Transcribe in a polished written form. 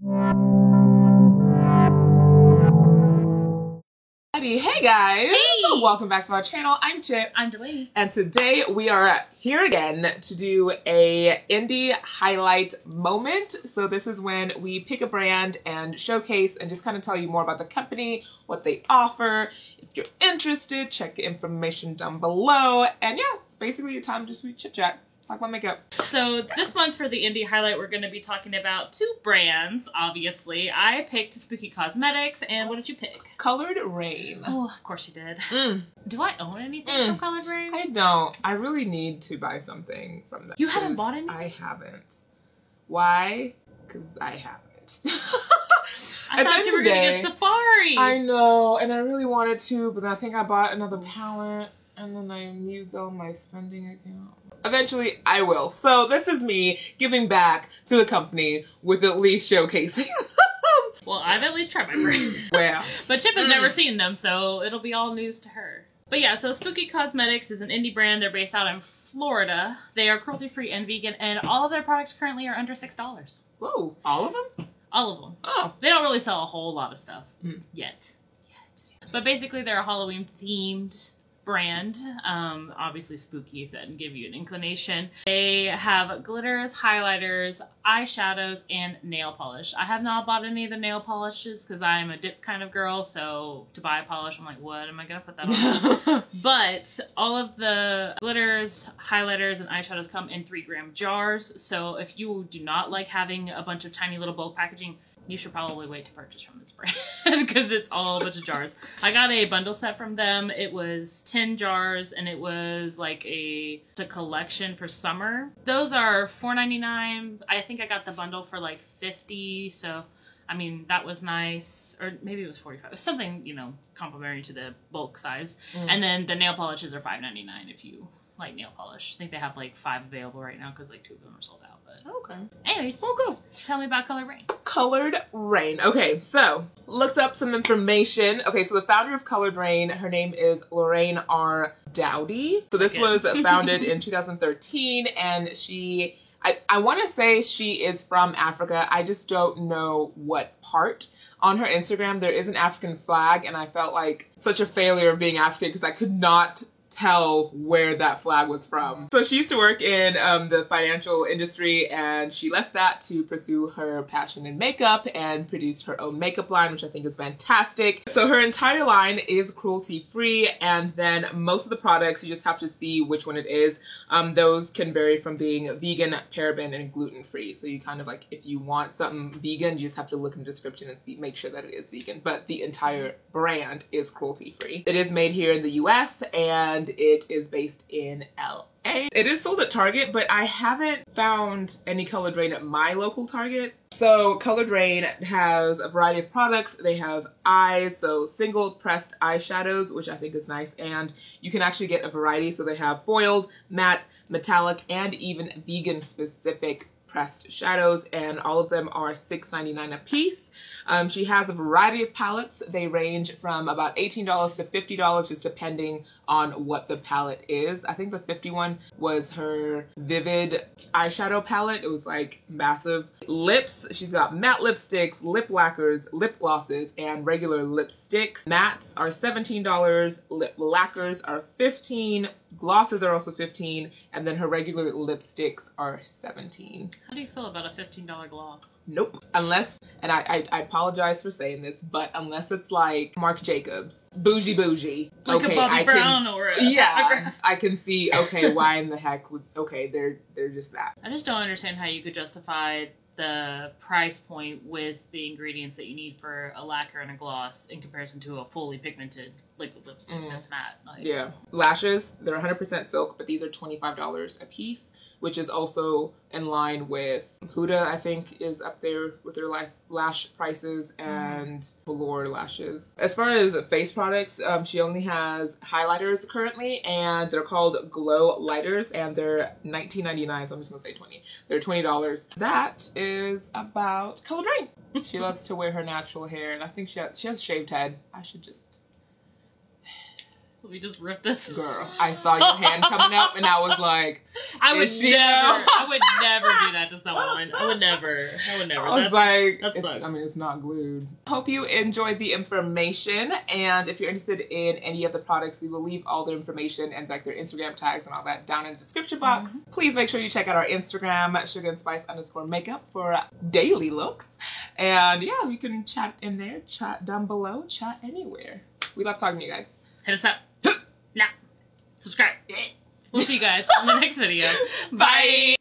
Hey guys! Hey! Welcome back to our channel. I'm Chip. I'm Delaney. And today we are here again to do a indie highlight moment. So this is when we pick a brand and showcase and just kind of tell you more about the company, what they offer. If you're interested, check the information down below. And yeah, it's basically a time to just chit chat. Talk about makeup. So this month for the indie highlight, we're going to be talking about two brands, obviously. I picked Spooky Cosmetics, and what did you pick? Colored Rain. Oh, of course you did. Do I own anything from Colored Rain? I don't. I really need to buy something from them. You haven't bought anything? I haven't. Why? Because I haven't. I thought you were going to get Safari. I know, and I really wanted to, but I think I bought another palette, and then I used all my spending account. Eventually, I will. So this is me giving back to the company with at least showcasing. Well, I've at least tried my brand. Well. But Chip has never seen them, so it'll be all news to her. But yeah, so Spooky Cosmetics is an indie brand. They're based out in Florida. They are cruelty-free and vegan, and all of their products currently are under $6. Whoa, all of them? All of them. Oh. They don't really sell a whole lot of stuff yet. But basically, they're a Halloween-themed brand. Obviously spooky, if that didn't give you an inclination. They have glitters, highlighters, eyeshadows, and nail polish. I have not bought any of the nail polishes because I'm a dip kind of girl, so to buy a polish, I'm like, what am I gonna put that on? But all of the glitters, highlighters, and eyeshadows come in 3-gram jars, so if you do not like having a bunch of tiny little bulk packaging, you should probably wait to purchase from this brand because it's all a bunch of jars. I got a bundle set from them. It was 10 jars and it was like a collection for summer. Those are $4.99. I think I got the bundle for like $50. So, I mean, that was nice. Or maybe it was $45. It was something, you know, complimentary to the bulk size. And then the nail polishes are $5.99 if you like nail polish. I think they have like 5 available right now because like 2 of them are sold out. But okay. Anyways, well, cool. Tell me about Colored Rain. Colored Rain. Okay, so looked up some information. Okay, so the founder of Colored Rain, her name is Lorraine R. Dowdy. So this was founded in 2013, and she, I want to say she is from Africa. I just don't know what part. On her Instagram, there is an African flag, and I felt like such a failure of being African because I could not tell where that flag was from. So she used to work in the financial industry, and she left that to pursue her passion in makeup and produced her own makeup line, which I think is fantastic. So her entire line is cruelty free, and then most of the products you just have to see which one it is. Those can vary from being vegan, paraben, and gluten free. So you kind of like, if you want something vegan, you just have to look in the description and see, make sure that it is vegan. But the entire brand is cruelty free. It is made here in the US, and it is based in LA. It is sold at Target, but I haven't found any Colored Rain at my local Target. So Colored Rain has a variety of products. They have eyes, so single pressed eyeshadows, which I think is nice, and you can actually get a variety. So they have foiled, matte, metallic, and even vegan specific pressed shadows, and all of them are $6.99 a piece. She has a variety of palettes. They range from about $18 to $50, just depending on what the palette is. I think the 50 one was her Vivid eyeshadow palette. It was like massive. Lips, she's got matte lipsticks, lip lacquers, lip glosses, and regular lipsticks. Mattes are $17, lip lacquers are $15, glosses are also $15, and then her regular lipsticks are $17. How do you feel about a $15 gloss? Nope. Unless, and I apologize for saying this, but unless it's like Marc Jacobs, bougie. Like okay, a Bobbi I Brown can, or a yeah, I can see, okay, why in the heck would, okay, they're just that. I just don't understand how you could justify the price point with the ingredients that you need for a lacquer and a gloss in comparison to a fully pigmented liquid lipstick that's matte. Like, yeah. Lashes, they're 100% silk, but these are $25 a piece, which is also in line with Huda, I think, is up there with their lash prices, and Velour lashes. As far as face products, she only has highlighters currently, and they're called Glow Lighters, and they're $19.99, so I'm just gonna say 20. They're $20. That is about Colored Rain. She loves to wear her natural hair, and I think she has a shaved head. I should just... Let me just rip this. Girl, I saw your hand coming up and I was like, I would is she never now? I would never do that to someone. I would never. I was like, that's it's, fucked. I mean, it's not glued. Hope you enjoyed the information, and if you're interested in any of the products, we will leave all the information and like their Instagram tags and all that down in the description box. Please make sure you check out our Instagram, sugarandspice_makeup, for daily looks. And yeah, we can chat in there, chat down below, chat anywhere. We love talking to you guys. Hit us up. Now. Subscribe. We'll see you guys on the next video. Bye.